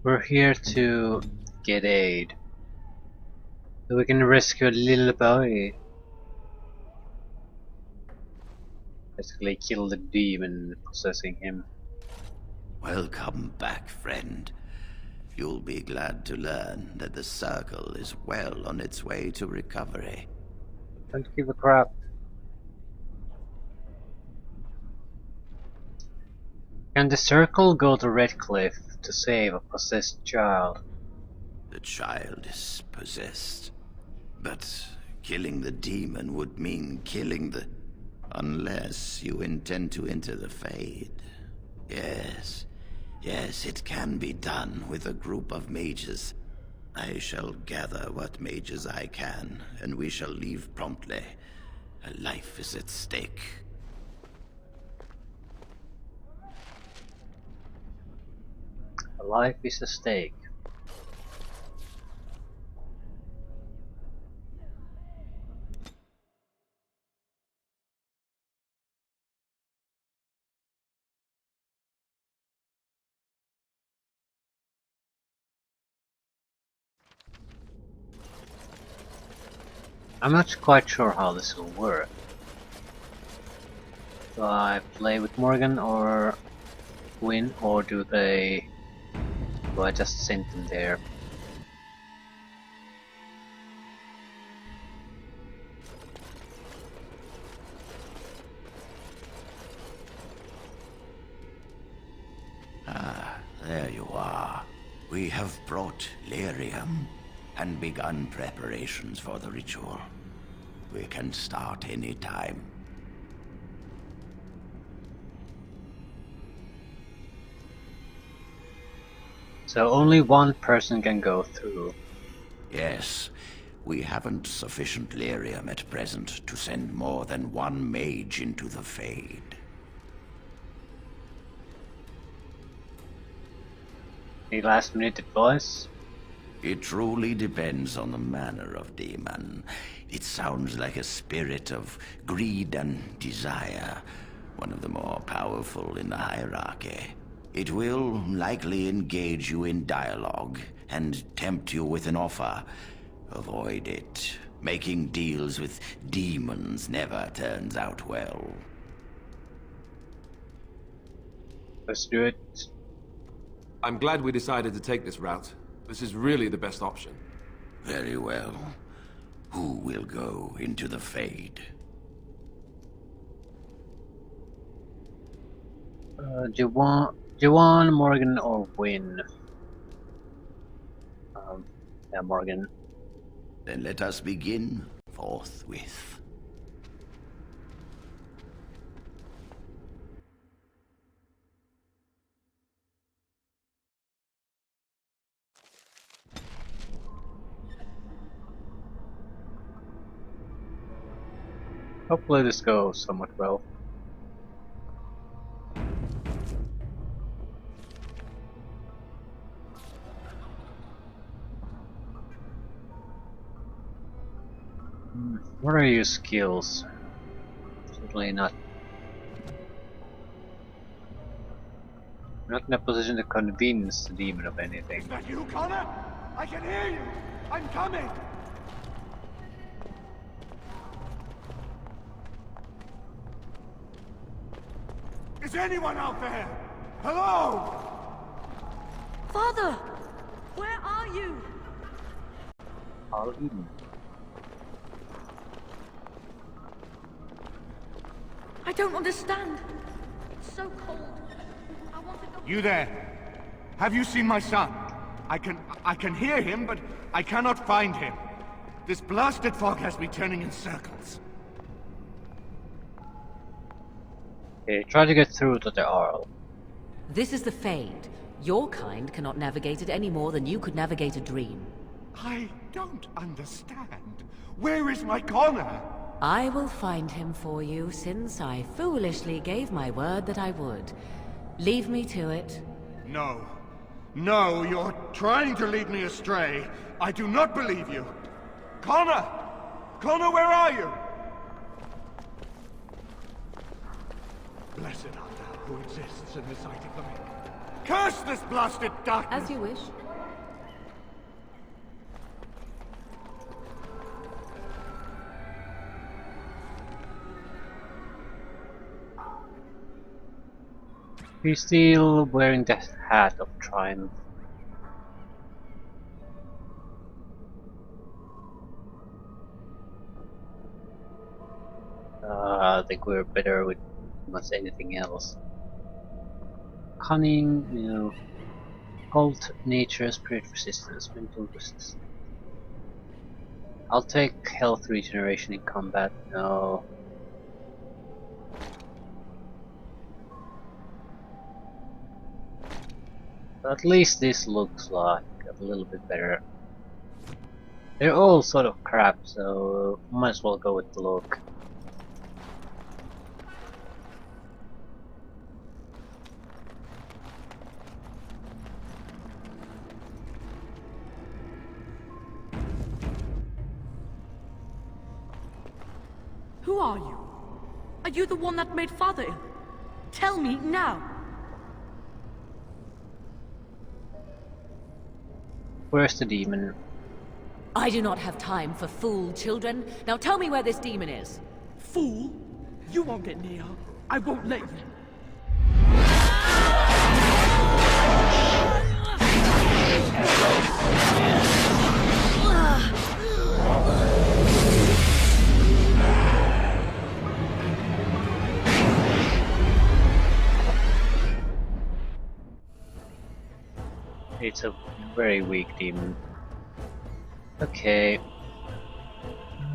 We're here to get aid. So we can rescue a little boy. Basically kill the demon possessing him. Welcome back, friend. You'll be glad to learn that the circle is well on its way to recovery. Don't give a crap. Can the circle go to Redcliffe to save a possessed child? The child is possessed. But killing the demon would mean killing the... Unless you intend to enter the Fade. Yes, it can be done with a group of mages. I shall gather what mages I can, and we shall leave promptly. A life is at stake. Life is a stake. I'm not quite sure how this will work. Do I play with Morrigan or win, or do I just send them there? Ah, there you are. We have brought lyrium and begun preparations for the ritual. We can start any time. So only one person can go through. Yes, we haven't sufficient lyrium at present to send more than one mage into the Fade. Any last minute advice? It truly depends on the manner of demon. It sounds like a spirit of greed and desire, one of the more powerful in the hierarchy. It will likely engage you in dialogue and tempt you with an offer. Avoid it. Making deals with demons never turns out well. Let's do it. I'm glad we decided to take this route. This is really the best option. Very well. Who will go into the Fade? Do you want Morgan or win? Yeah, Morgan. Then let us begin forthwith. Hopefully this goes somewhat well. What are your skills? Certainly not in a position to convince the demon of anything. Is that you, Connor? I can hear you! I'm coming! Is anyone out there? Hello? Father! Where are you? I'll even. I don't understand. It's so cold. I want to go... You there? Have you seen my son? I can hear him, but I cannot find him. This blasted fog has me turning in circles. Okay, try to get through to the Arl. This is the Fade. Your kind cannot navigate it any more than you could navigate a dream. I don't understand. Where is my Connor? I will find him for you, since I foolishly gave my word that I would. Leave me to it. No. No, you're trying to lead me astray. I do not believe you. Connor! Connor, where are you? Blessed art thou who exists in the sight of the living. Curse this blasted darkness! As you wish. He's still wearing the hat of triumph. I think we're better with almost anything else. Cunning, you know, cult nature, spirit resistance, mental resistance. I'll take health regeneration in combat. No. But at least this looks like a little bit better. They're all sort of crap, so might as well go with the look. Who are you? Are you the one that made Father ill? Tell me now. Where's the demon? I do not have time for fool children. Now tell me where this demon is. Fool! You won't get near her. I won't let you. It's a very weak demon. Okay.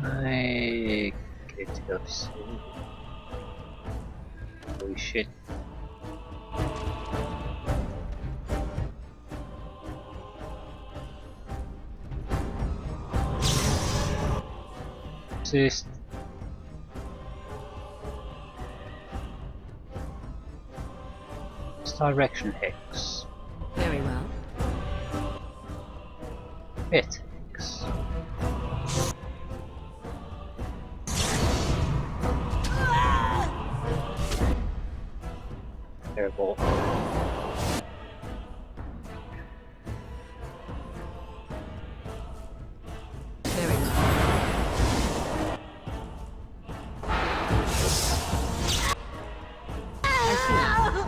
I get to go to sleep. Holy shit. Assist. Direction Hex. Very well. Hit Hex. Terrible. Very well. I see.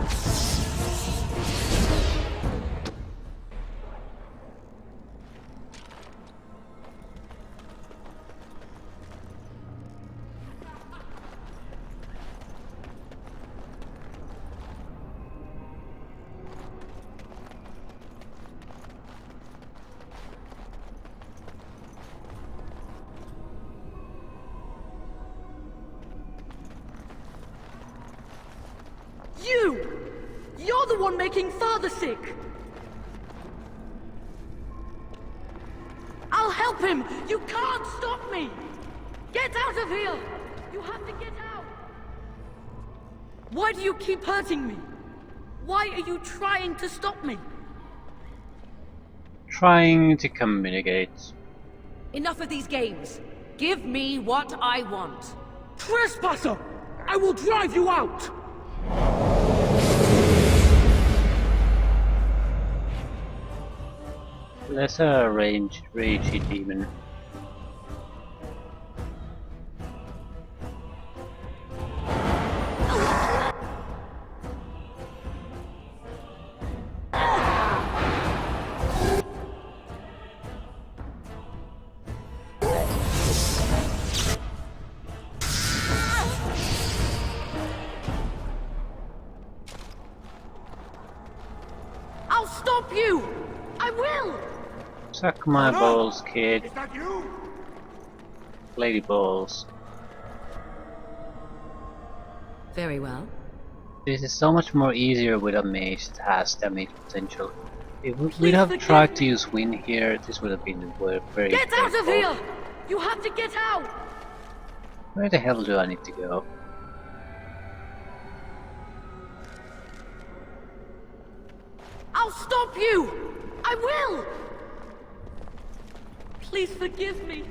You're the one making Father sick! I'll help him! You can't stop me! Get out of here! You have to get out! Why do you keep hurting me? Why are you trying to stop me? Trying to communicate. Enough of these games. Give me what I want. Trespasser! I will drive you out! There's a ragey demon. I'll stop you! I will! Suck my balls, kid. Is that you? Lady balls. Very well. This is so much more easier with a mage that has damage potential. If we'd have tried to use wind here, this would have been very Get out of painful. here! You have to get out! Where the hell do I need to go? I'll stop you! I will! Please forgive me.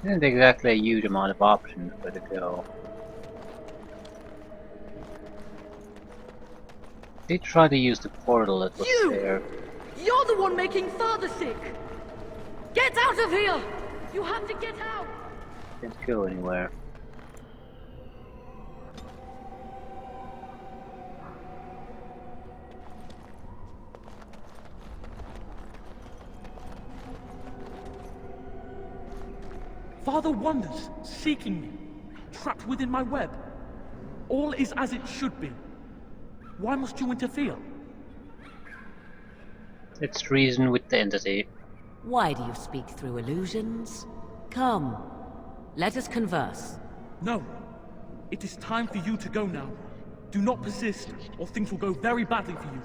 Isn't exactly a huge amount of options where to go. They tried to use the portal that was You! there. You're the one making Father sick! Get out of here! You have to get out! Didn't go anywhere. Father wanders, seeking me, trapped within my web. All is as it should be. Why must you interfere? Let's reason with the entity. Why do you speak through illusions? Come, let us converse. No. It is time for you to go now. Do not persist, or things will go very badly for you.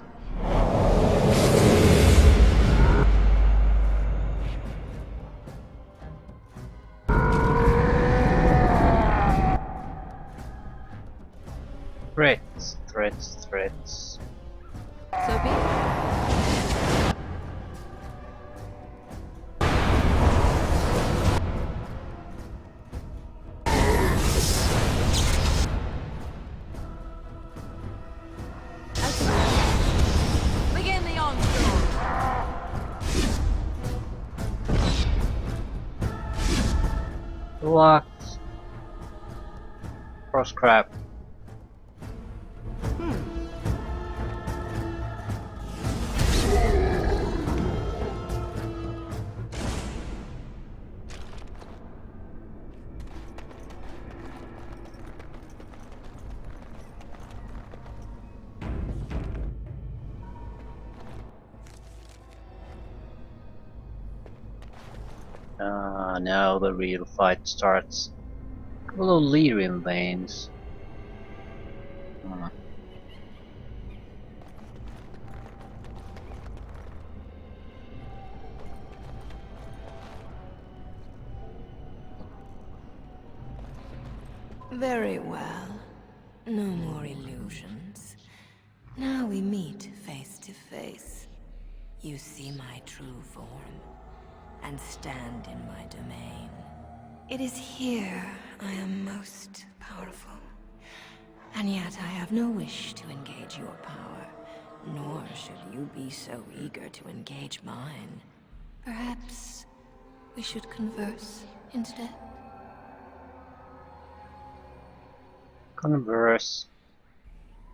Threats, threats, threats. So be it. Begin the onslaught. Locked. Cross crab. Now the real fight starts. Hello, lyrium veins. Very well. No more illusions. Now we meet face to face. You see my true form, and stand in my domain. It is here I am most powerful. And yet I have no wish to engage your power, nor should you be so eager to engage mine. Perhaps we should converse instead. Converse.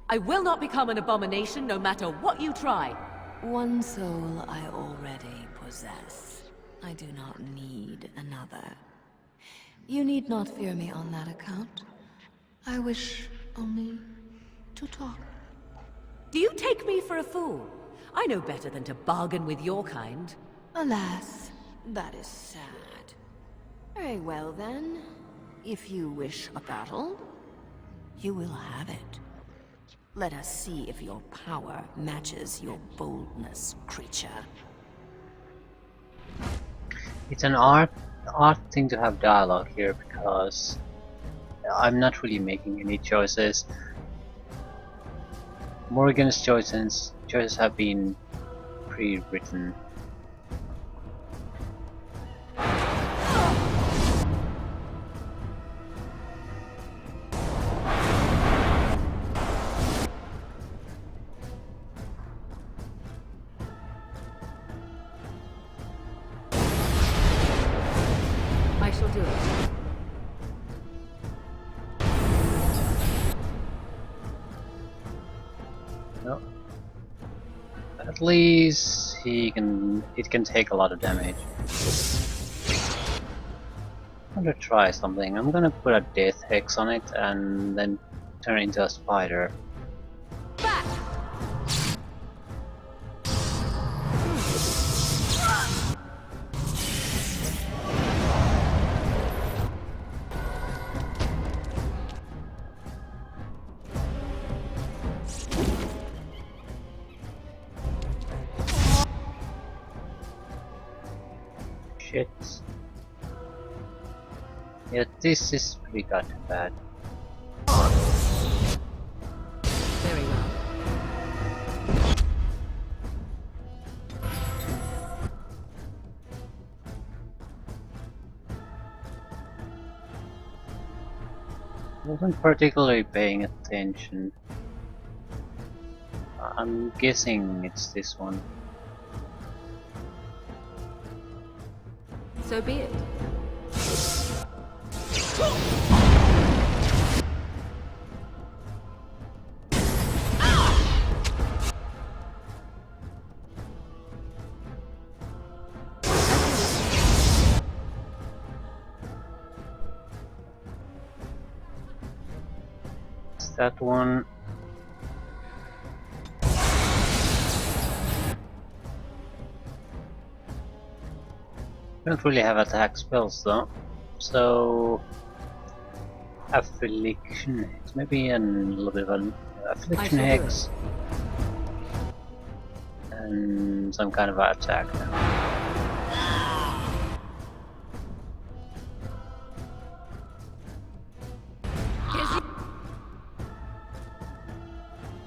I will not become an abomination no matter what you try. One soul I already possess. I do not need another. You need not fear me on that account. I wish only to talk. Do you take me for a fool? I know better than to bargain with your kind. Alas, that is sad. Very well then. If you wish a battle, you will have it. Let us see if your power matches your boldness, creature. It's an odd thing to have dialogue here because I'm not really making any choices. Morrigan's choices have been pre-written. I shall do it. No. At least it can take a lot of damage. I'm gonna try something. I'm gonna put a death hex on it and then turn it into a spider. Shit. Yeah, this is pretty goddamn bad. Very well. Wasn't particularly paying attention. I'm guessing it's this one. So be it. It's that one. Don't really have attack spells though, so affliction hex, maybe a little bit of an affliction hex, and some kind of attack.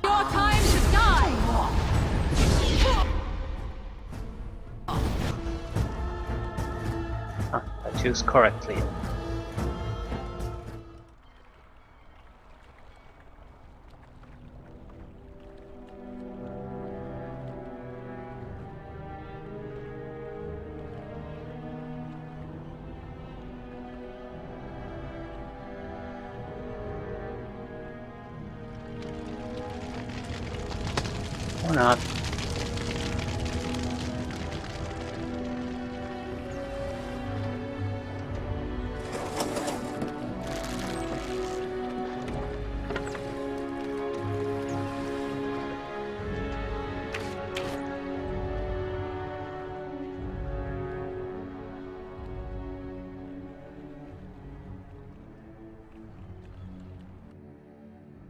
Your time to die! I choose correctly. Or not.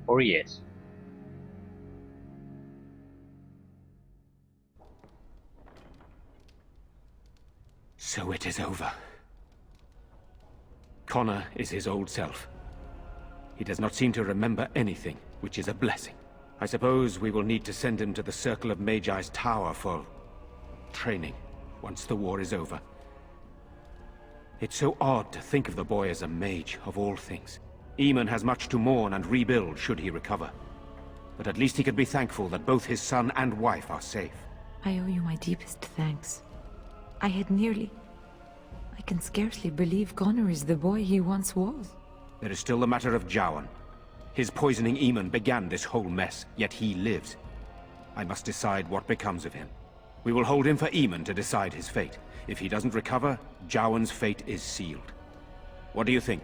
Or yes. So it is over. Connor is his old self. He does not seem to remember anything, which is a blessing. I suppose we will need to send him to the Circle of Magi's tower for training, once the war is over. It's so odd to think of the boy as a mage, of all things. Eamon has much to mourn and rebuild should he recover. But at least he could be thankful that both his son and wife are safe. I owe you my deepest thanks. I can scarcely believe Connor is the boy he once was. There is still the matter of Jowan. His poisoning Eamon began this whole mess, yet he lives. I must decide what becomes of him. We will hold him for Eamon to decide his fate. If he doesn't recover, Jowan's fate is sealed. What do you think?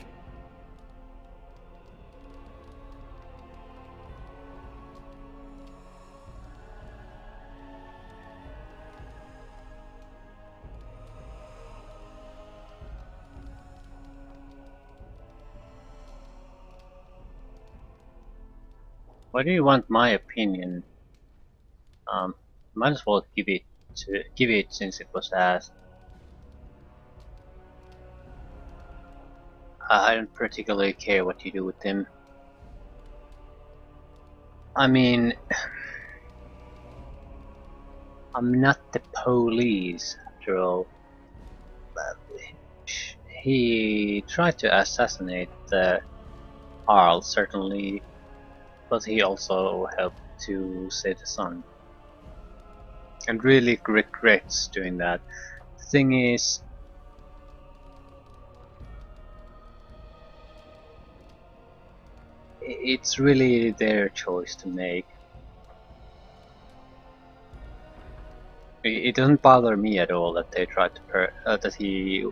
Why do you want my opinion? Might as well give it since it was asked. I don't particularly care what you do with him. I mean, I'm not the police after all. He tried to assassinate Arl, certainly, but he also helped to save the son. And really regrets doing that. The thing is, it's really their choice to make. It doesn't bother me at all that they tried to that he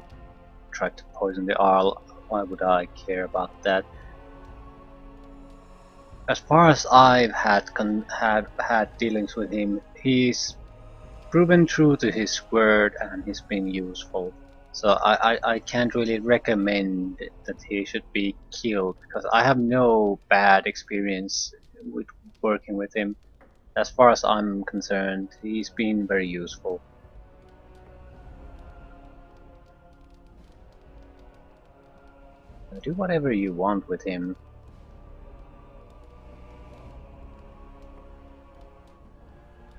tried to poison the Arl. Why would I care about that? As far as I've had dealings with him, he's proven true to his word and he's been useful. So I can't really recommend that he should be killed because I have no bad experience with working with him. As far as I'm concerned, he's been very useful. Do whatever you want with him.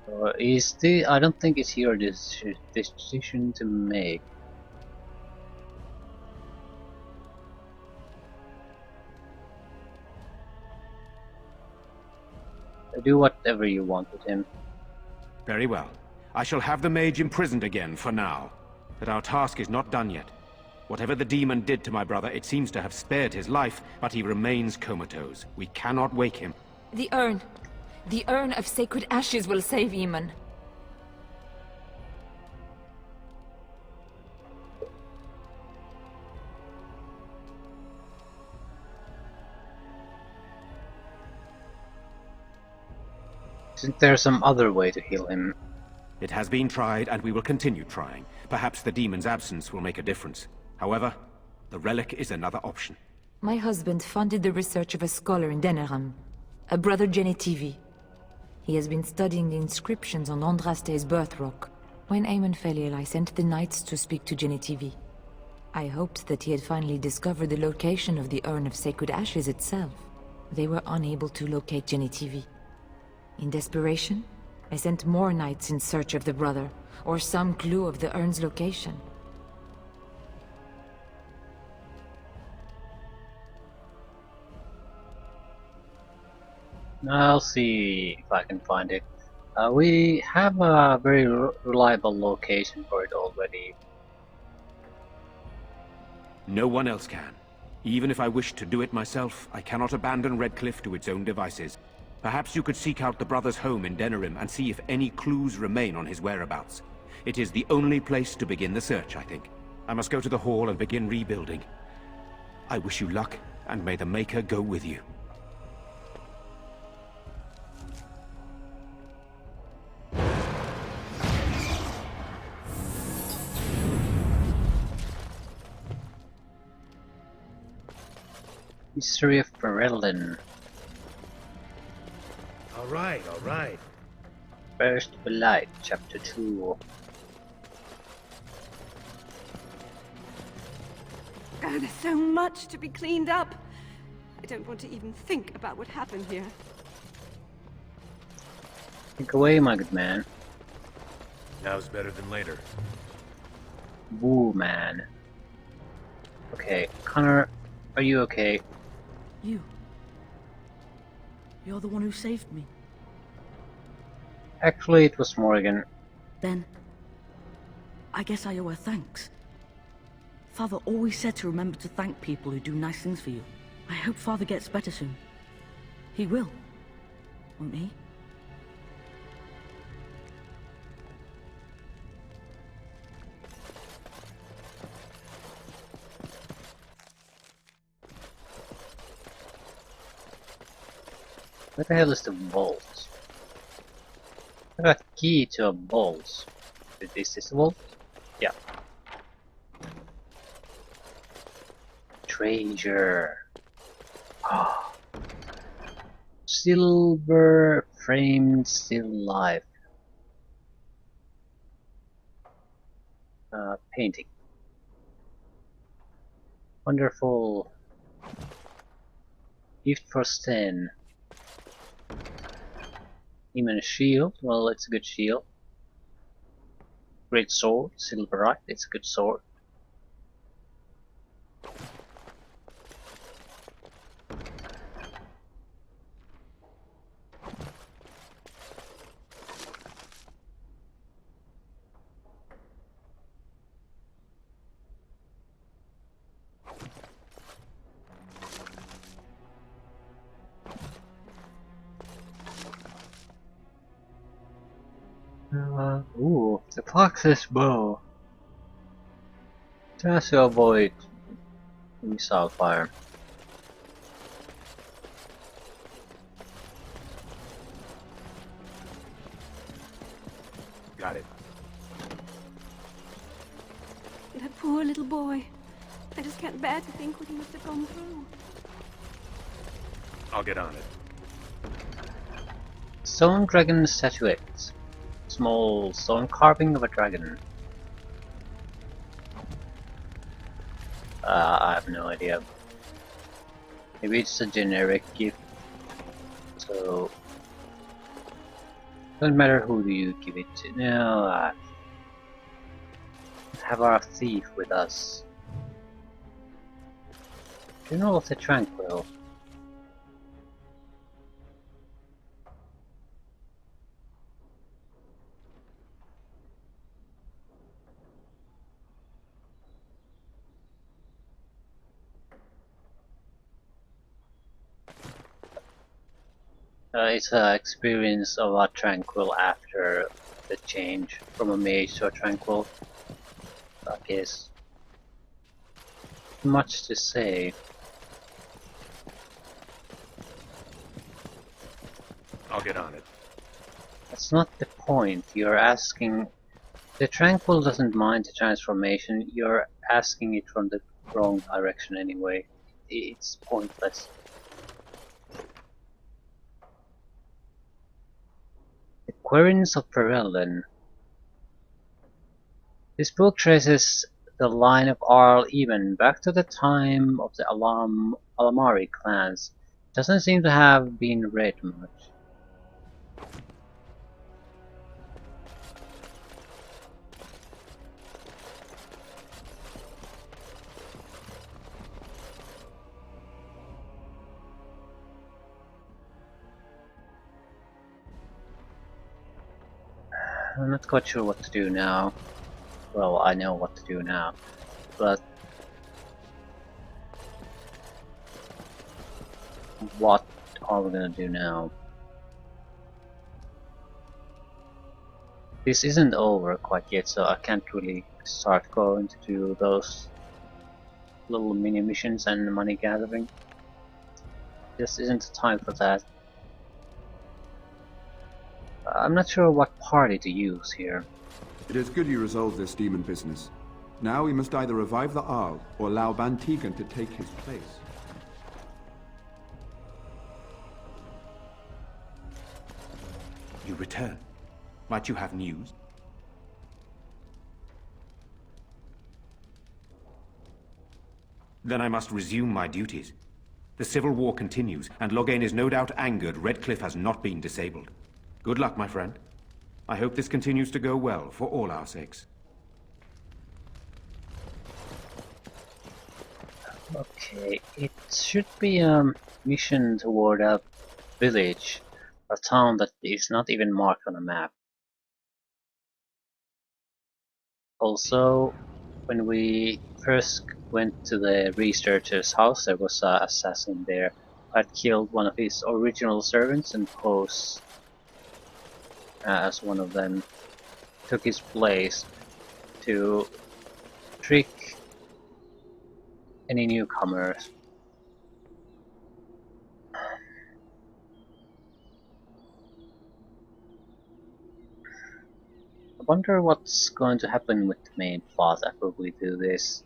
I don't think it's your decision to make. do whatever you want with him. Very well. I shall have the mage imprisoned again for now. But our task is not done yet. Whatever the demon did to my brother, it seems to have spared his life, but he remains comatose. We cannot wake him. The urn. The urn of sacred ashes will save Eamon. Isn't there some other way to heal him? It has been tried, and we will continue trying. Perhaps the demon's absence will make a difference. However, the relic is another option. My husband funded the research of a scholar in Denerim, a brother Genetivi. He has been studying the inscriptions on Andraste's birth rock. When Eamon fell ill, I sent the knights to speak to Genetivi. I hoped that he had finally discovered the location of the urn of sacred ashes itself. They were unable to locate Genetivi. In desperation, I sent more knights in search of the brother, or some clue of the urn's location. I'll see if I can find it. We have a very reliable location for it already. No one else can. Even if I wish to do it myself, I cannot abandon Redcliffe to its own devices. Perhaps you could seek out the brother's home in Denerim and see if any clues remain on his whereabouts. It is the only place to begin the search, I think. I must go to the hall and begin rebuilding. I wish you luck, and may the Maker go with you. History of Ferelden. All right. First Light, Chapter 2. Oh, there's so much to be cleaned up. I don't want to even think about what happened here. Think away, my good man. Now's better than later. Woo, man. Okay, Connor, are you okay? You're the one who saved me. Actually, it was Morrigan. Then, I guess I owe her thanks. Father always said to remember to thank people who do nice things for you. I hope Father gets better soon. He will, won't he? Where the hell is the vault? I got a key to a vault. Is this a vault? Yeah. Treasure. Ah. Silver framed still life. Painting. Wonderful. Gift for Sten. Even a shield. Well, it's a good shield. Great sword. Silverite. It's a good sword. Ooh, the fox's bow. Just to avoid missile fire. Got it. That poor little boy. I just can't bear to think what he must have gone through. I'll get on it. Stone dragon statuette. Small stone carving of a dragon. I have no idea. Maybe it's a generic gift. So doesn't matter who do you give it to. No, have our thief with us. General of the Tranquil. It's an experience of a tranquil after the change from a mage to a tranquil. I guess. Much to say. I'll get on it. That's not the point. You're asking. The tranquil doesn't mind the transformation. You're asking it from the wrong direction anyway. It's pointless. The Querins of Perelden. This book traces the line of Arl even back to the time of the Alamari clans. Doesn't seem to have been read much. I'm not quite sure what to do now. Well, I know what to do now, but what are we gonna do now? This isn't over quite yet, so I can't really start going to do those little mini missions and money gathering. This isn't the time for that. I'm not sure what party to use here. It is good you resolved this demon business. Now we must either revive the Arl or allow Van Tegan to take his place. You return. Might you have news? Then I must resume my duties. The civil war continues, and Loghain is no doubt angered Redcliffe has not been disabled. Good luck, my friend. I hope this continues to go well for all our sakes. Okay, it should be a mission toward a village, a town that is not even marked on a map. Also, when we first went to the researcher's house, there was an assassin there. I'd killed one of his original servants and posed as one of them. Took his place to trick any newcomers. I wonder what's going to happen with the main plot after we do this.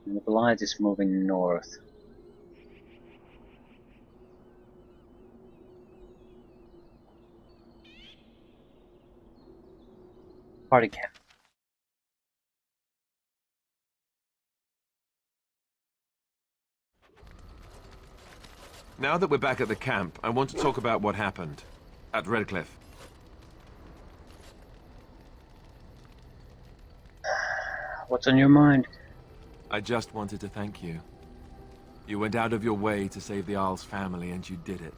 The Blight is moving north. Party camp. Now that we're back at the camp, I want to talk about what happened at Redcliffe. What's on your mind? I just wanted to thank you. You went out of your way to save the Arl's family, and you did it.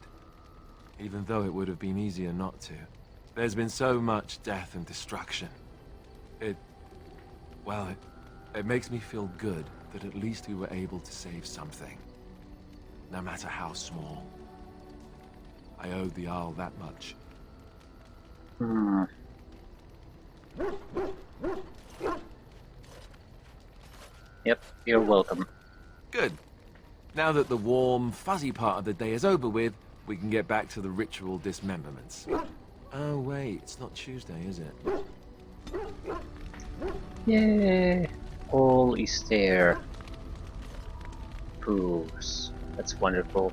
Even though it would have been easier not to. There's been so much death and destruction. It makes me feel good that at least we were able to save something. No matter how small. I owed the Arl that much. Yep, you're welcome. Good. Now that the warm, fuzzy part of the day is over with, we can get back to the ritual dismemberments. Oh wait, it's not Tuesday, is it? Yay! All is there. Proofs. That's wonderful.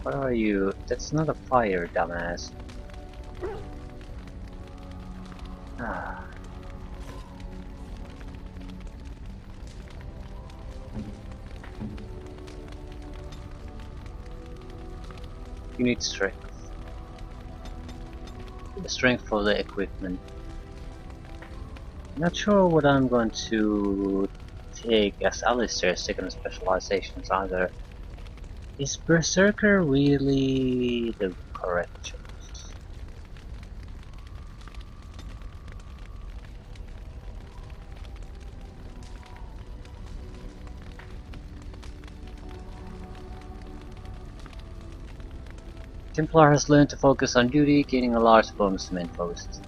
What are you? That's not a fire, dumbass. Ah. You need strength. The strength for the equipment. Not sure what I'm going to take as Alistair's second specializations either. Is Berserker really the correct choice? Templar has learned to focus on duty, gaining a large bonus to main focus.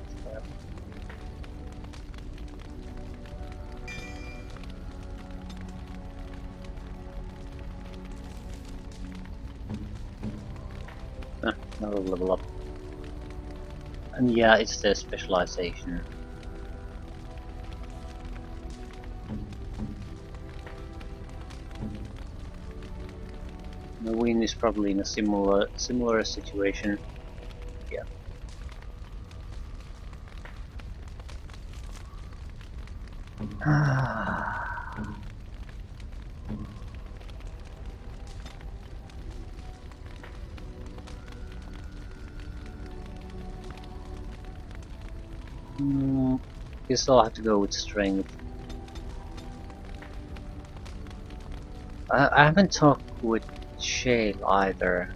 Another level up. And yeah, it's the specialization. The Win is probably in a similar situation. Yeah. Guess I'll have to go with strength. I haven't talked with Shale either,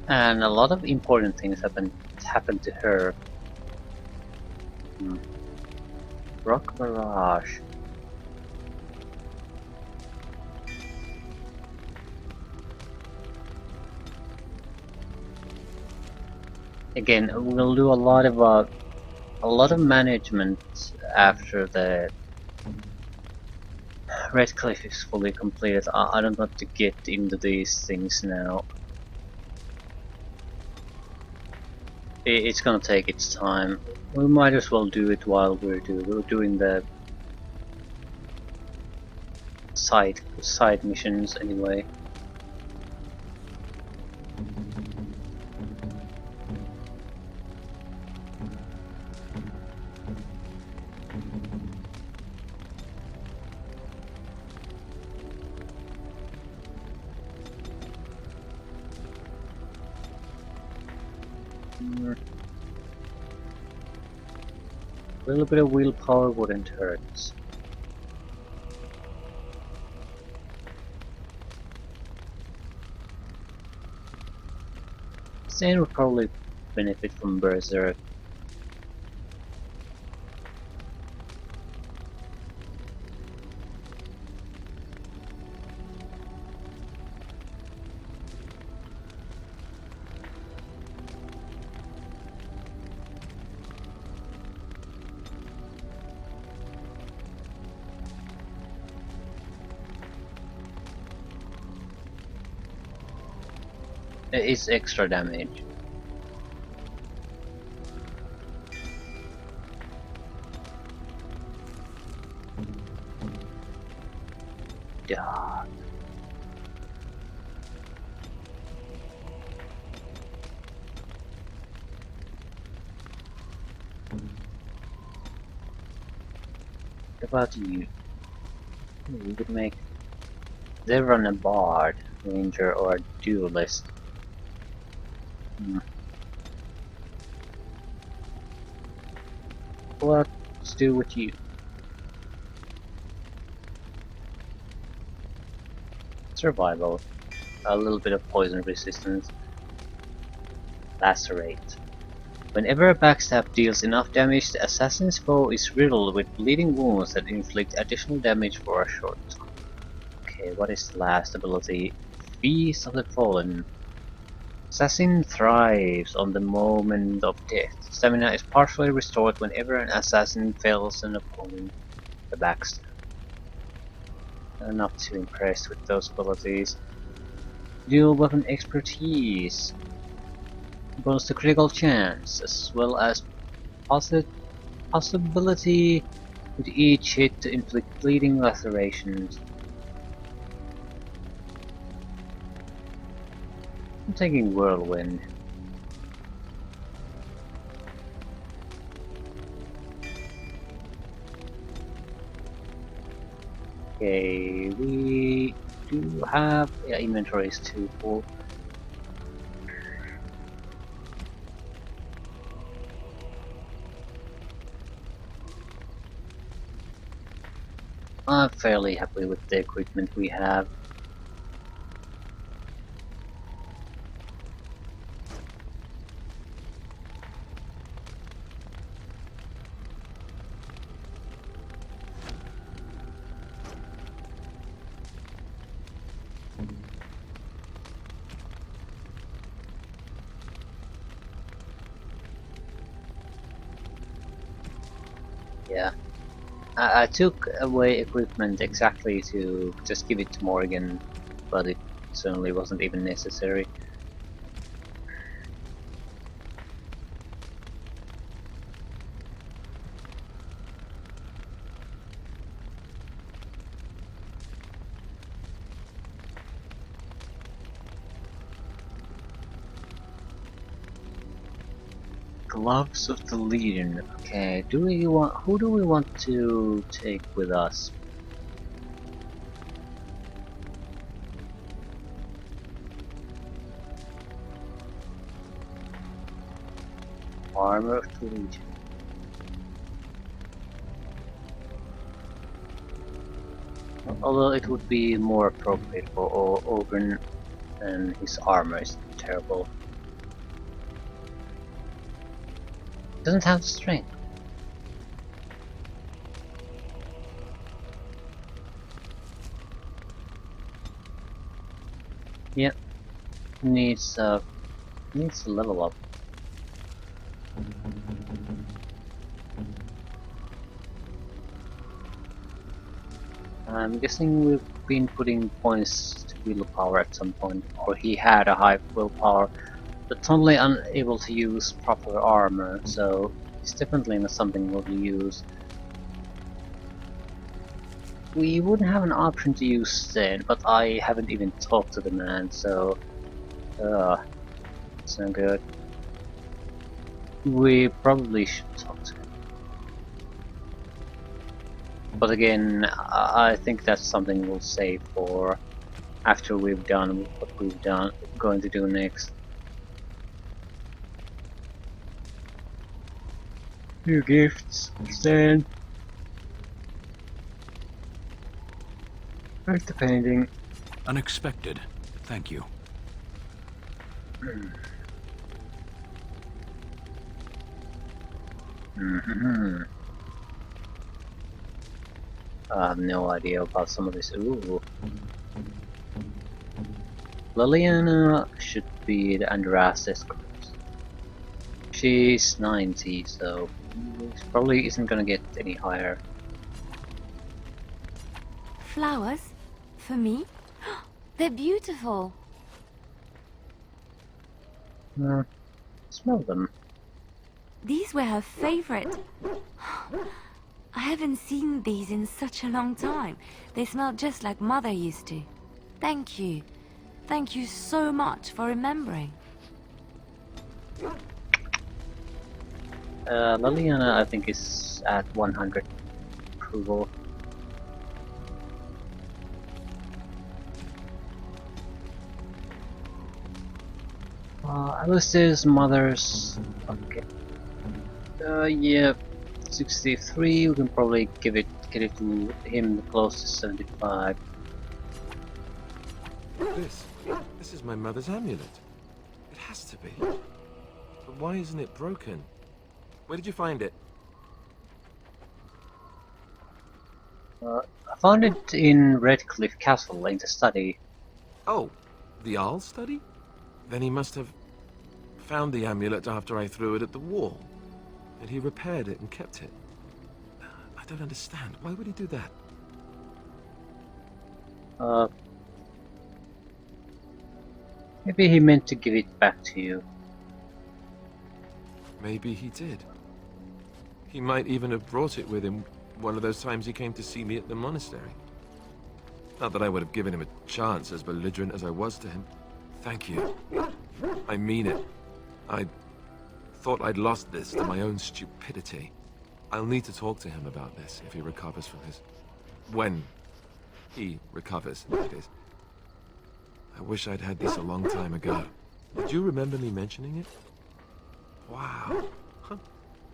and a lot of important things happened to her. Rock Barrage. Again, we'll do a lot of management after the Red Cliff is fully completed. I don't want to get into these things now. It's gonna take its time. We might as well do it while we're doing the side missions anyway. A little bit of willpower wouldn't hurt. Zane would probably benefit from Berserk. It's extra damage. Yeah. What about you? You could make Zevran a bard, ranger, or a duelist. Let's do with you. Survival. A little bit of poison resistance. Lacerate. Whenever a backstab deals enough damage, the assassin's foe is riddled with bleeding wounds that inflict additional damage for a short time. Okay, what is the last ability? Feast of the Fallen. Assassin thrives on the moment of death. Stamina is partially restored whenever an assassin fails an opponent with a backstab. I'm not too impressed with those abilities. Dual weapon expertise. Bonus to critical chance, as well as possibility with each hit to inflict bleeding lacerations. I'm taking Whirlwind. Okay, we do have inventory is too full. I'm fairly happy with the equipment we have. Yeah. I took away equipment exactly to just give it to Morrigan, but it certainly wasn't even necessary. Gloves of the Legion. Okay, who do we want to take with us? Armor of the Legion. Although it would be more appropriate for Organ, and his armor is terrible. Doesn't have strength. Yep, needs to level up. I'm guessing we've been putting points to willpower at some point, or he had a high willpower, but totally unable to use proper armor, so it's definitely not something we'll use. We would have an option to use Sten, but I haven't even talked to the man, so it's no good. We probably should talk to him. But again, I think that's something we'll save for after we've done what we've going to do next. New gifts, Sten. Where's the painting? Unexpected. Thank you. Mm-hmm. I have no idea about some of this. Ooh. Liliana should be the Andrastes corpse. She's 90, so she probably isn't gonna get any higher. Flowers? For me? They're beautiful. Smell them. These were her favorite. I haven't seen these in such a long time. They smell just like Mother used to. Thank you. Thank you so much for remembering. Liliana, I think, is at 100 approval. Alistair's mother's. Okay. Yeah, 63. We can probably get it to him close to 75. This is my mother's amulet. It has to be. But why isn't it broken? Where did you find it? I found it in Redcliffe Castle in the study. Oh, the Arl study? Then he must have found the amulet after I threw it at the wall. And he repaired it and kept it. I don't understand. Why would he do that? Maybe he meant to give it back to you. Maybe he did. He might even have brought it with him one of those times he came to see me at the monastery. Not that I would have given him a chance, as belligerent as I was to him. Thank you. I mean it. I thought I'd lost this to my own stupidity. I'll need to talk to him about this if he recovers from his... When he recovers, that is. I wish I'd had this a long time ago. Did you remember me mentioning it? Wow. Huh.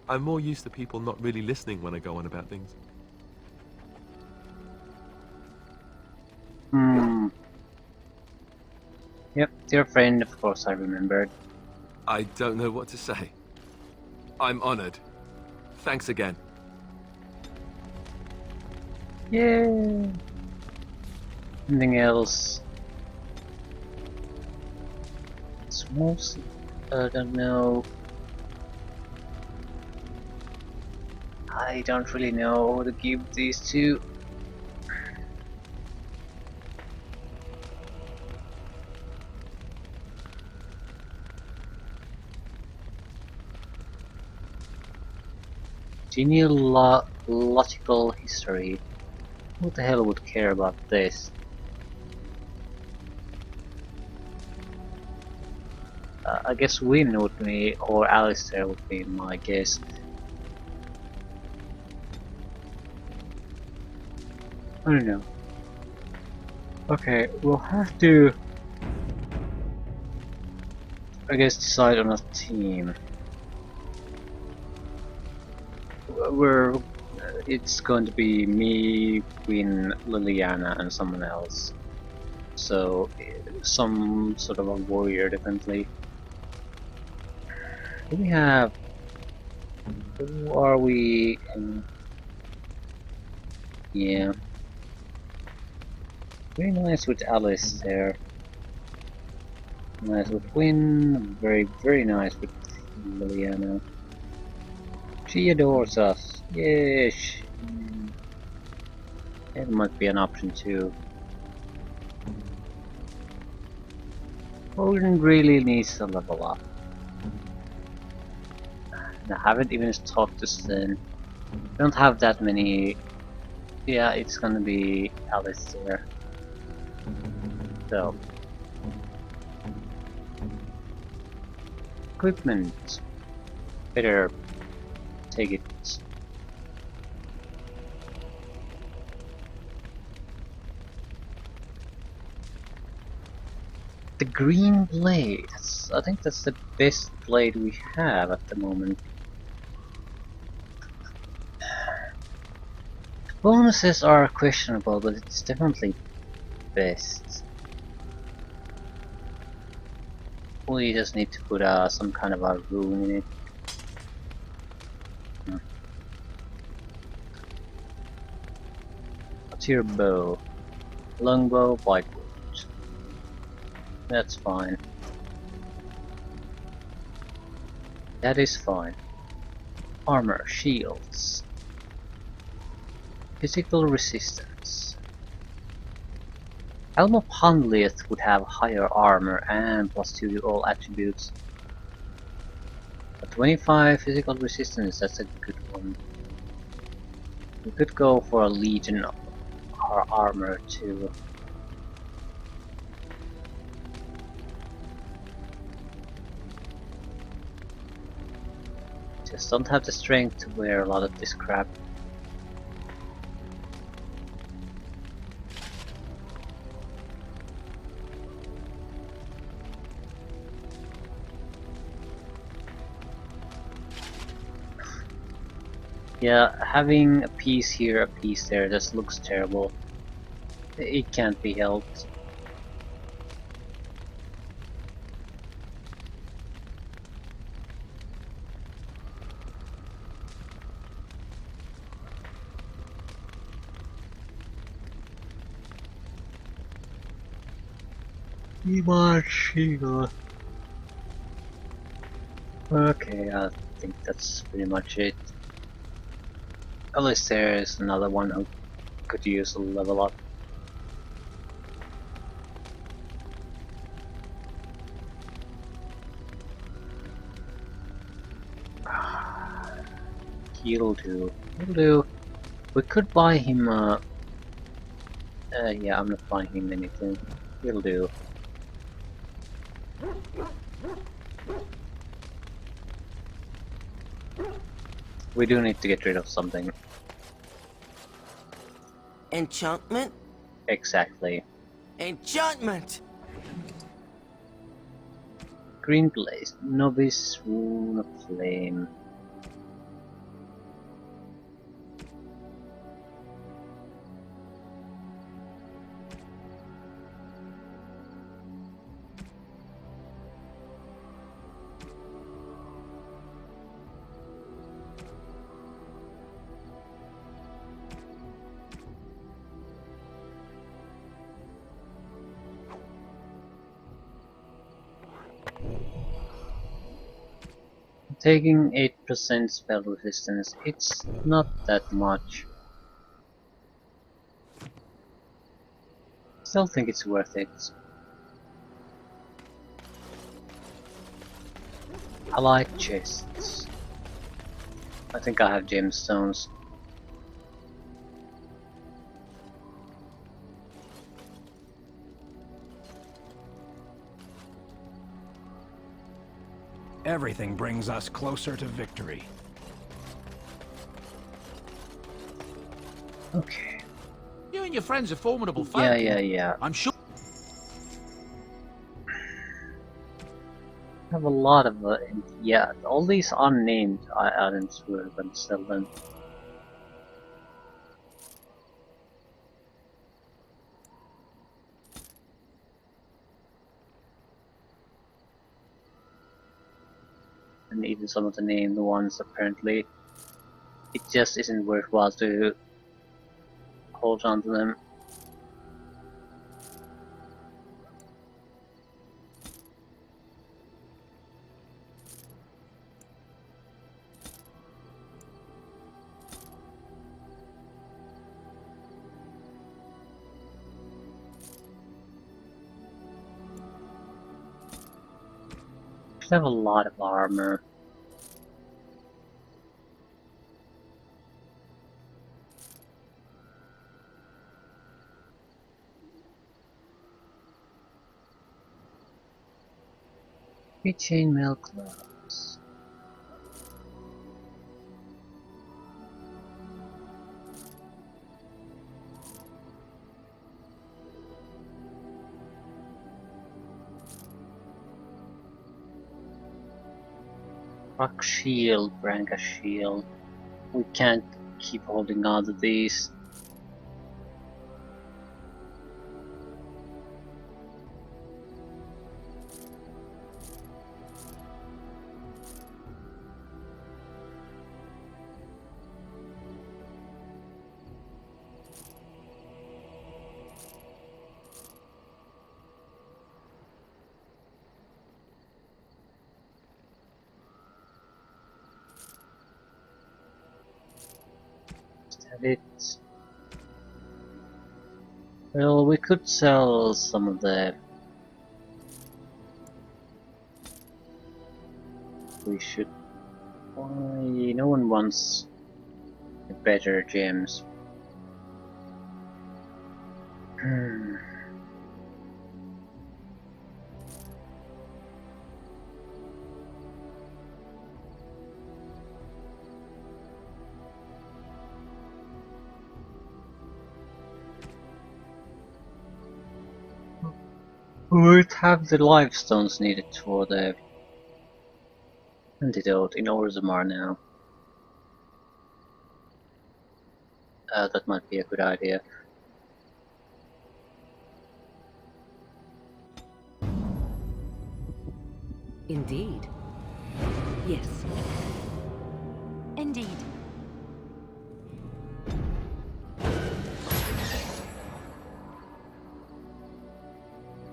I'm more used to people not really listening when I go on about things. Yep, dear friend, of course I remembered. I don't know what to say. I'm honored. Thanks again. Yay! Anything else? It's mostly, I don't know. I don't really know who to give these to. Genealogical history. Who the hell would care about this? I guess Win would be, or Alistair would be my guess. I don't know. Okay, we'll have to, I guess, decide on a team. It's going to be me, Queen, Liliana, and someone else. So, some sort of a warrior, definitely. Do we have... Who are we in? Yeah. Very nice with Alice there. Nice with Quinn. Very nice with Liliana. She adores us. Yes. That might be an option too. Morrigan really needs to level up. I haven't even talked to Sin. We don't have that many. Yeah, it's gonna be Alice there. So. Equipment. Better take it. The green blade. I think that's the best blade we have at the moment. Bonuses are questionable, but it's definitely best. We just need to put some kind of a rune in it. What's your bow? Longbow, whitewood. That's fine. That is fine. Armor, shields. Physical resistance. Helm of Hunlith would have higher armor and +2 to all attributes. But 25 physical resistance, that's a good one. We could go for a Legion armor too. Just don't have the strength to wear a lot of this crap. Yeah, having a piece here, a piece there, just looks terrible. It can't be helped. Okay, I think that's pretty much it. Unless there is another one who could use a level up. He'll do. He'll do. We could buy him yeah, I'm not buying him anything. He'll do. We do need to get rid of something. Enchantment? Exactly. Enchantment! Green Blaze. Novice Rune of Flame. Taking 8% spell resistance, it's not that much. Still think it's worth it. I like chests. I think I have gemstones. Everything brings us closer to victory. Okay. You and your friends are formidable folk. Yeah. I'm sure. I have a lot of yeah, all these unnamed items we're gonna sell them. And even some of the named ones, apparently it just isn't worthwhile to hold on to them. I have a lot of armor. Chainmail gloves. Rock shield, Branca shield. We can't keep holding on to these. Have it. Well, we could sell some of the. We should. Why? No one wants better gems. We would have the livestones needed for the antidote in Orzammar now. That might be a good idea. Indeed. Yes. Indeed.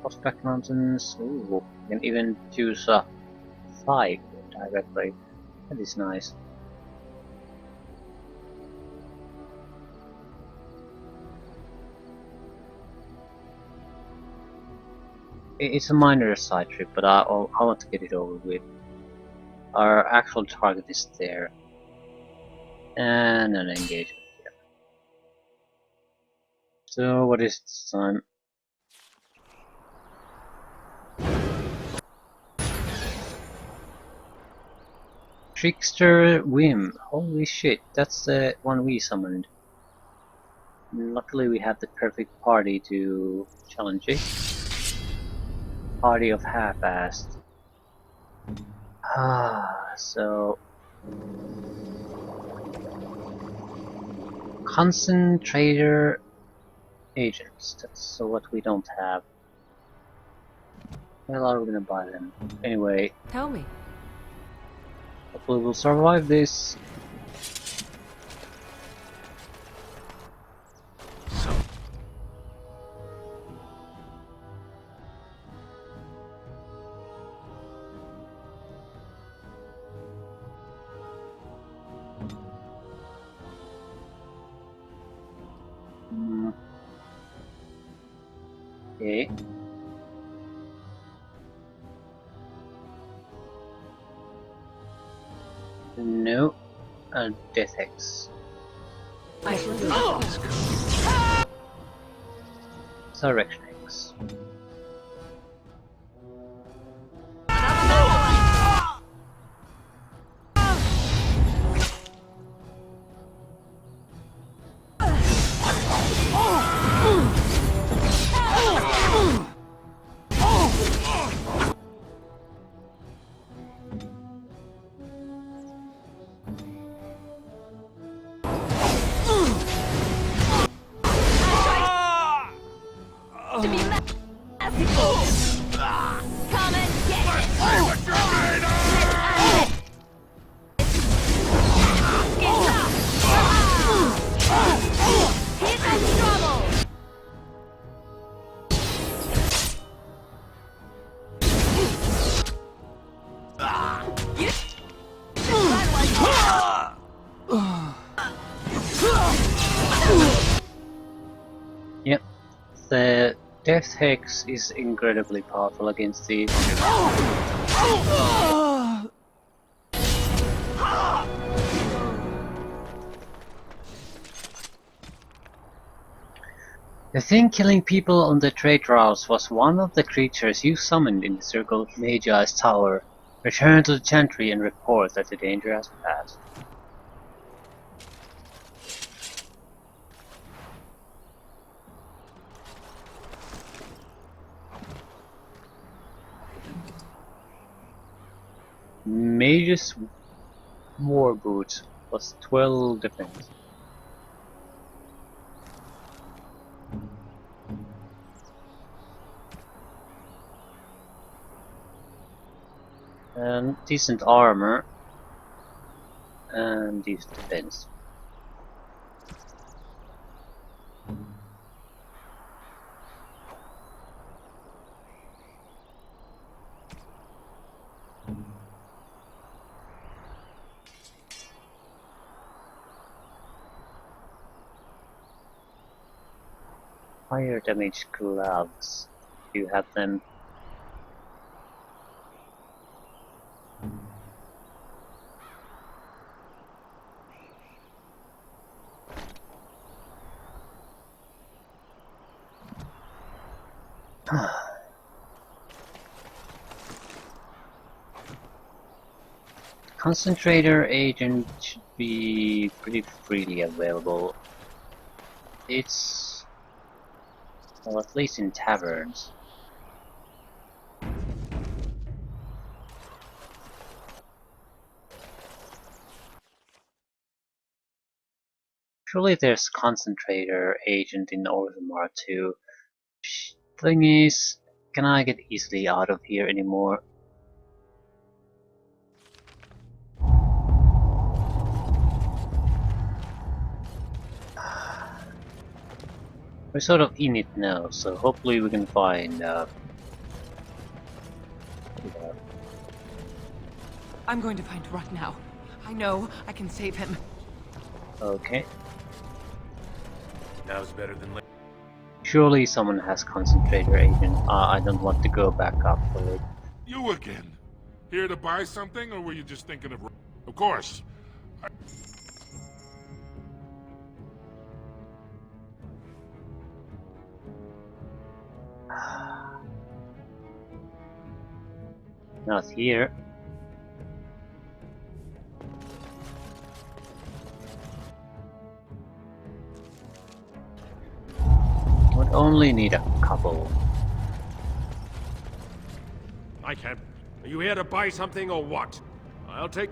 Prospect Mountains. Ooh, you can even choose a 5 directly. That is nice. It's a minor side trip, but I want to get it over with. Our actual target is there. And an engagement here. So what is this time? Trickster Whim. Holy shit, that's the one we summoned. Luckily we have the perfect party to challenge it. Party of half-assed. So... Concentrator agents. That's what we don't have. Well, are we gonna buy them? Anyway. Tell me. Hopefully we'll survive this. Okay. No. Death Hex. Resurrection Hex. To be merciful. Come and get it. Here's the trouble. Yep. The Death Hex is incredibly powerful against these. The thing killing people on the trade routes was one of the creatures you summoned in the Circle of Magi's tower. Return to the Chantry and report that the danger has passed. Mage's War Boots plus 12 defense. And decent armor and decent defense. Fire damage gloves. Do you have them? Concentrator agent should be pretty freely available. It's, well, at least in taverns. Surely there's concentrator agent in Orgrimmar too. Thing is, can I get easily out of here anymore? We're sort of in it now, so hopefully we can find I'm going to find Rut now. I know I can save him. Okay. Now's better than later. Surely someone has concentrator agent. I don't want to go back up for it. You again. Here to buy something, or were you just thinking of... Of course. Not here. Would only need a couple. I can't. Are you here to buy something or what? I'll take...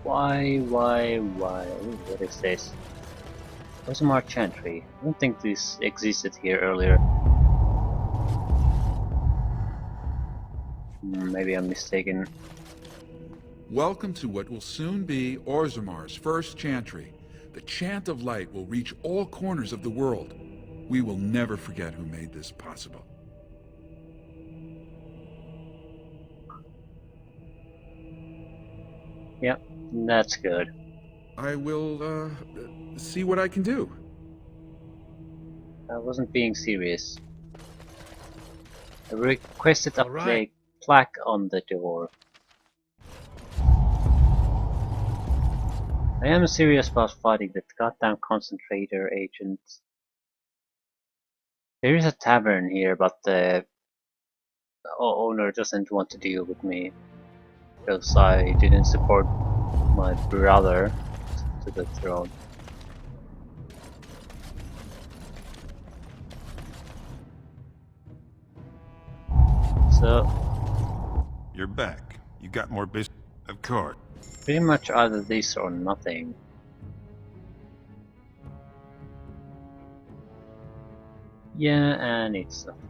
Why? What is this? Orgrimmar Chantry. I don't think this existed here earlier. Maybe I'm mistaken. Welcome to what will soon be Orgrimmar's first chantry. The chant of light will reach all corners of the world. We will never forget who made this possible. Yep, that's good. I will, see what I can do. I wasn't being serious. I requested a All right. plaque on the door. I am serious about fighting that goddamn concentrator agent. There is a tavern here, but the owner doesn't want to deal with me because I didn't support my brother to the throne. So, You're back. You got more business? Of course. pretty much either this or nothing. Yeah, and it's nothing.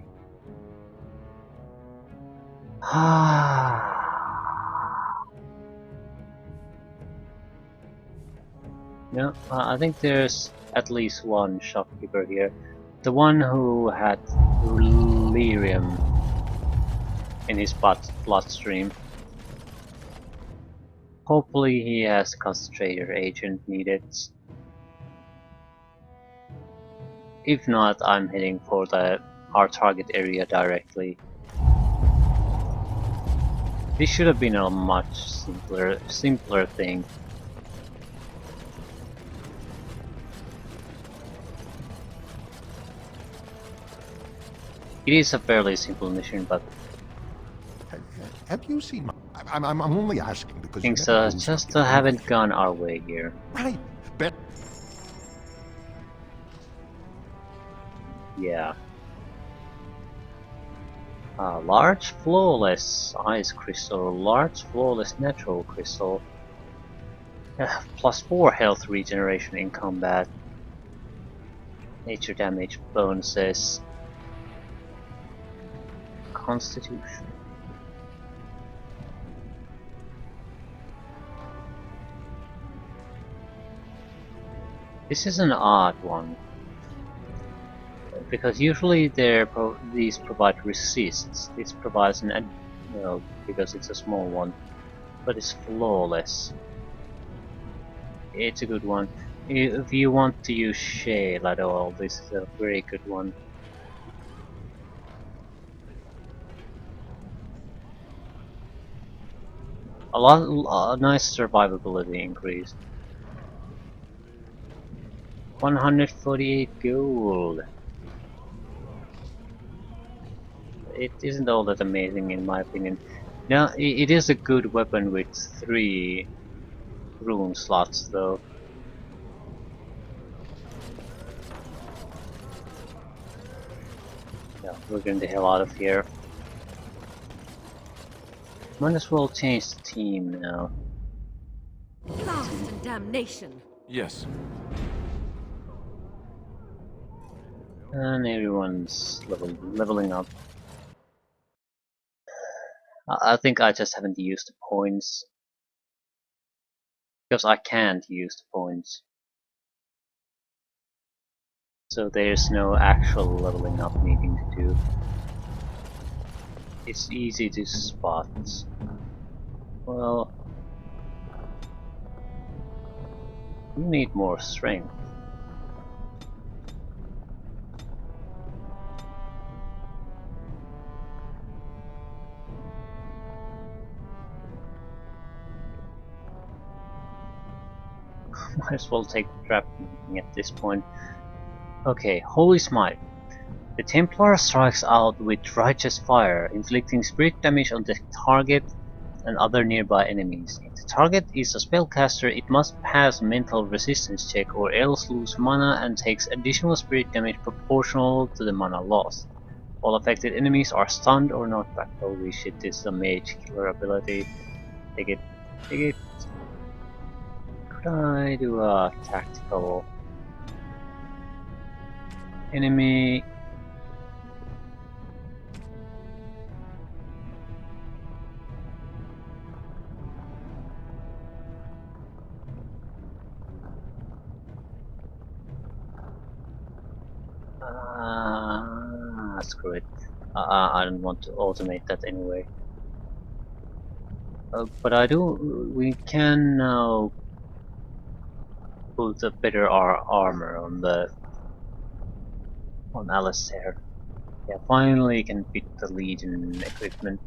No, I think there's at least one shopkeeper here. The one who had lyrium in his bloodstream. Hopefully he has the concentrator agent needed. If not, I'm heading for our target area directly. This should have been a much simpler thing. It is a fairly simple mission, but Have you seen my... I'm only asking because you things never lose just your haven't gone our way here. Right. Bet. Yeah. Large flawless ice crystal, large flawless natural crystal. +4 health regeneration in combat. Nature damage bonuses. Constitution. This is an odd one. Because usually these provide resists. This provides well, because it's a small one. But it's flawless. It's a good one. If you want to use shale at all, this is a very good one. A nice survivability increase. 148 gold. It isn't all that amazing in my opinion. Now, it is a good weapon with 3 rune slots though. Yeah, we're getting the hell out of here. Might as well change the team now. Blast and damnation! Yes. And everyone's leveling up. I think I just haven't used the points. Because I can't use the points. So there's no actual leveling up needing to do. It's easy to spot. Well, you need more strength. Might as well take trap at this point. Okay, Holy Smite. The Templar strikes out with righteous fire, inflicting spirit damage on the target and other nearby enemies. If the target is a spellcaster, it must pass a mental resistance check or else lose mana and takes additional spirit damage proportional to the mana lost. All affected enemies are stunned or knocked back. Holy shit, this is a mage killer ability. Take it. Take it. Could I do a tactical enemy? Screw it. I don't want to automate that anyway. But we can now put a better armor on Alistair. Yeah, finally can fit the Legion equipment.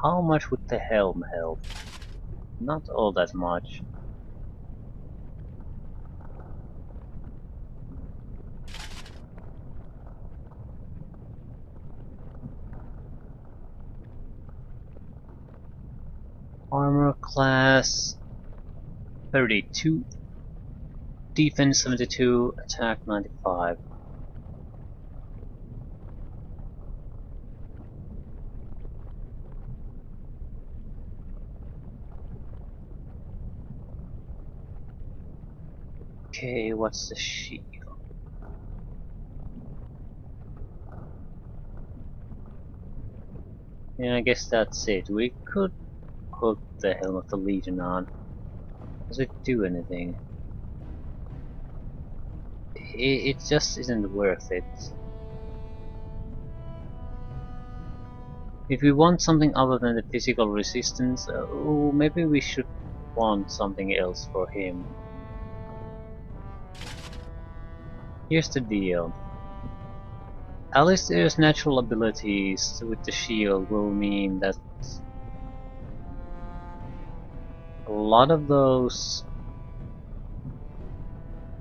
How much would the helm help? Not all that much. Armor class 32, defense 72, attack 95. Okay, what's the shield? Yeah, I guess that's it. We could put the Helm of the Legion on. Does it do anything? It just isn't worth it. If we want something other than the physical resistance, maybe we should want something else for him. Here's the deal. Alistair's natural abilities with the shield will mean that a lot of those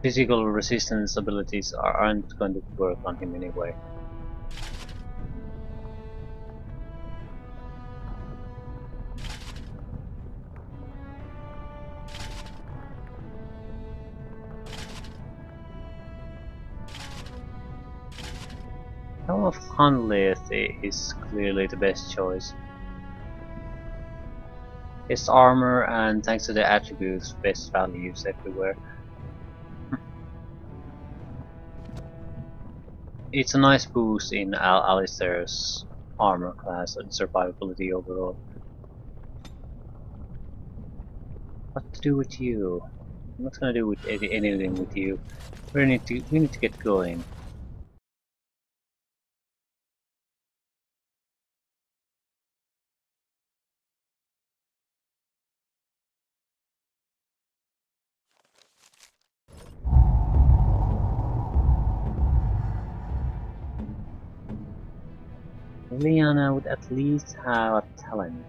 physical resistance abilities aren't going to work on him anyway. Helm of Hanlith is clearly the best choice. His armor and thanks to the attributes, best values everywhere. It's a nice boost in Alistair's armor class and survivability overall. What to do with you? I'm not gonna do with anything with you. We need to get going. Liliana would at least have a talent.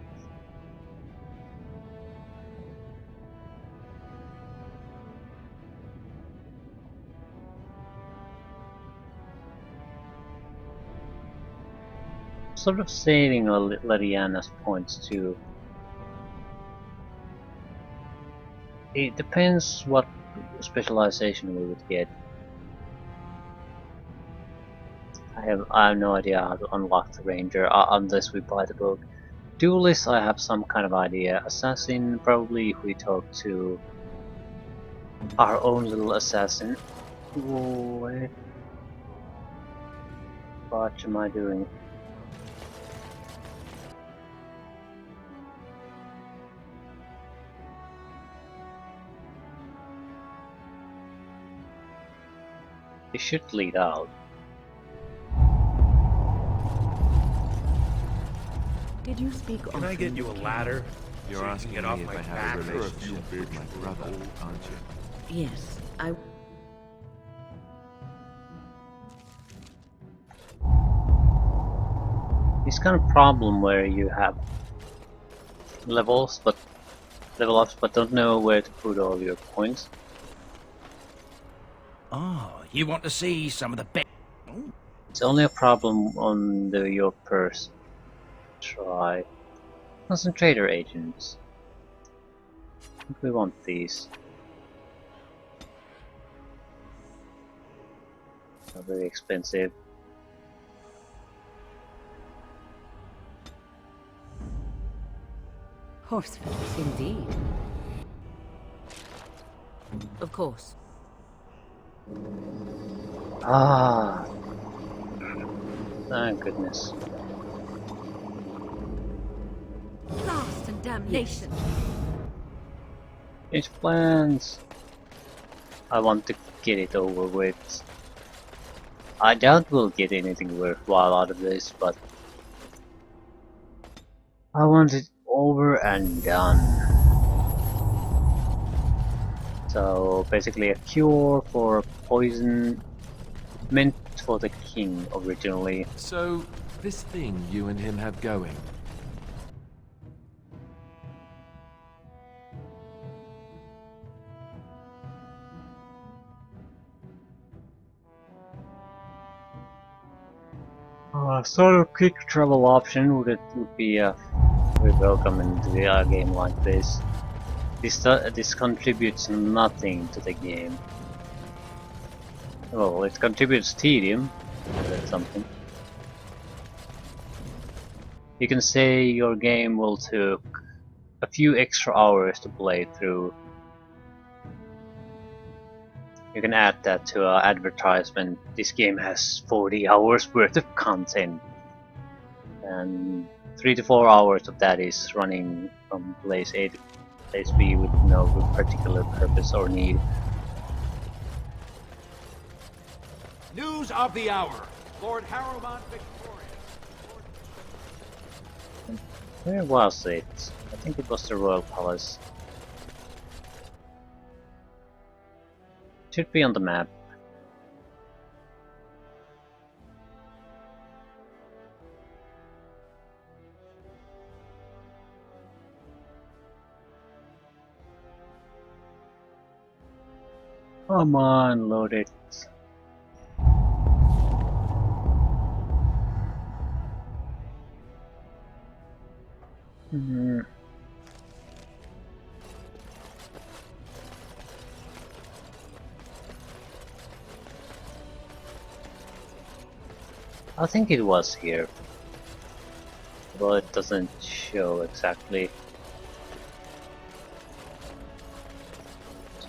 Sort of saving Liliana's points too. It depends what specialization we would get. I have no idea how to unlock the ranger unless we buy the book. Duelist, I have some kind of idea. Assassin, probably if we talk to our own little assassin. What am I doing? It should lead out. Did you speak Can I get you a ladder? You're so you asking can me get off if my I have back a for relationship with my brother, aren't you? Yes, I... It's kind of problem where you have level ups but don't know where to put all your points. Oh, you want to see some of the best? It's only a problem on your purse. Try concentrator agents. I think we want these. They're very expensive. Horseflips, indeed. Of course. Ah, thank goodness. Blast and damnation. Change plans. I want to get it over with. I doubt we'll get anything worthwhile out of this, but I want it over and done. So basically a cure for poison meant for the king originally. So, this thing you and him have going, Sort of quick travel option would be very welcome in a game like this. This contributes nothing to the game. Well, it contributes tedium, that's something. You can say your game will take a few extra hours to play through. You can add that to an advertisement. This game has 40 hours worth of content, and 3 to 4 hours of that is running from place A to place B with no particular purpose or need. News of the hour. Lord Harrowmont victorious. Where was it? I think it was the Royal Palace. Should be on the map. Come on, load it. I think it was here, but it doesn't show exactly.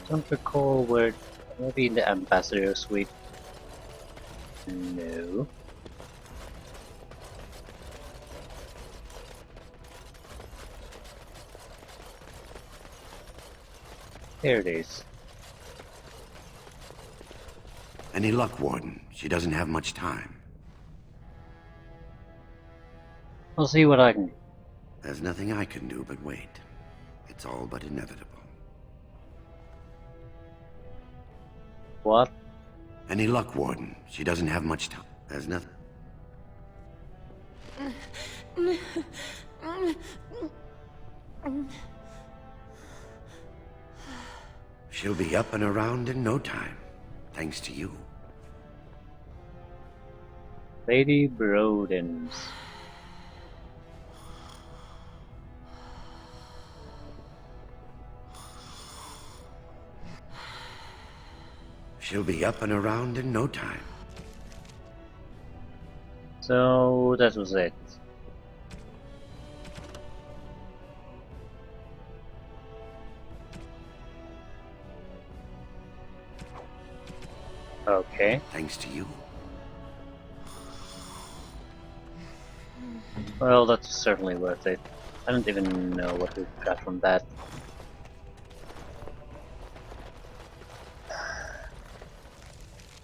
Don't recall where. Maybe in the ambassador suite. No. There it is. Any luck, Warden? She doesn't have much time. I'll see what I can do. There's nothing I can do but wait. It's all but inevitable. What? Any luck, Warden? She doesn't have much time. There's nothing. She'll be up and around in no time, thanks to you. Lady Brodens. She'll be up and around in no time. So that was it. Okay. Thanks to you. Well, that's certainly worth it. I don't even know what we got from that.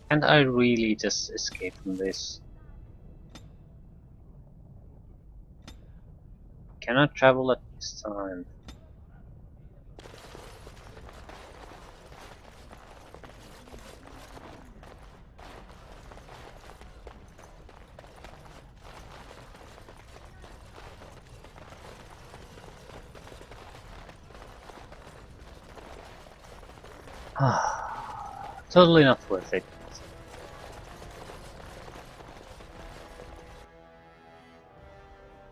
And I really just escape from this. Cannot travel at this time. Totally not worth it.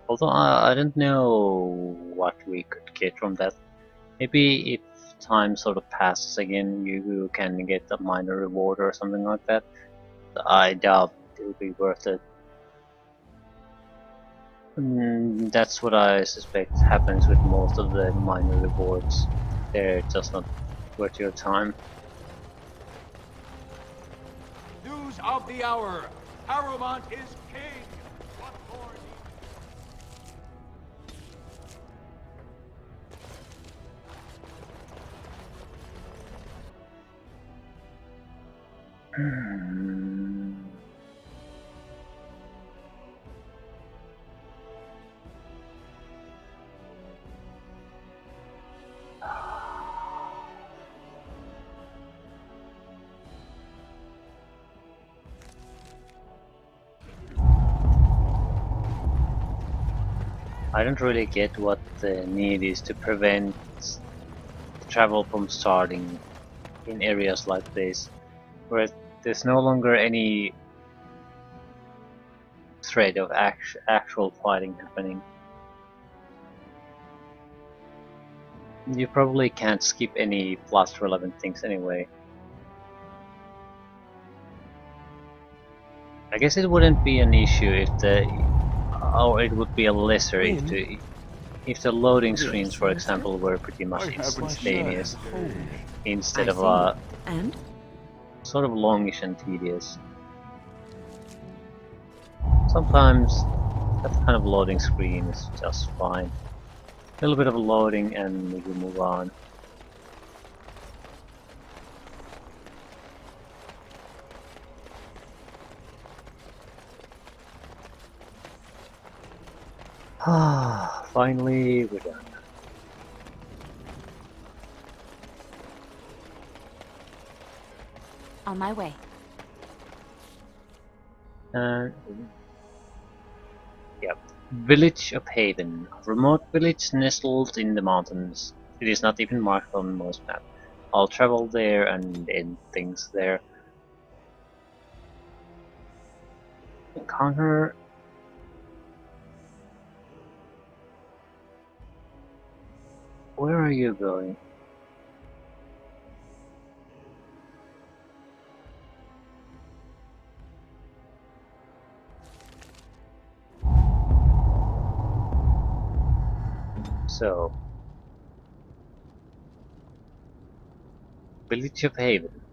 Although I don't know what we could get from that. Maybe if time sort of passes again, you can get a minor reward or something like that. I doubt it will be worth it. That's what I suspect happens with most of the minor rewards. They're just not worth your time. News of the hour. Harrowmont is king. What more I don't really get what the need is to prevent travel from starting in areas like this, where there's no longer any threat of actual fighting happening. You probably can't skip any plot relevant things anyway. I guess it wouldn't be an issue or it would be a lesser if the loading screens, for example, were pretty much instantaneous instead of And? sort of longish and tedious. Sometimes that kind of loading screen is just fine. A little bit of loading and we can move on. Ah, finally we're done. On my way. Yep. Village of Haven. Remote village nestled in the mountains. It is not even marked on most map. I'll travel there and end things there. Encounter. Where are you going? So, Village of Haven.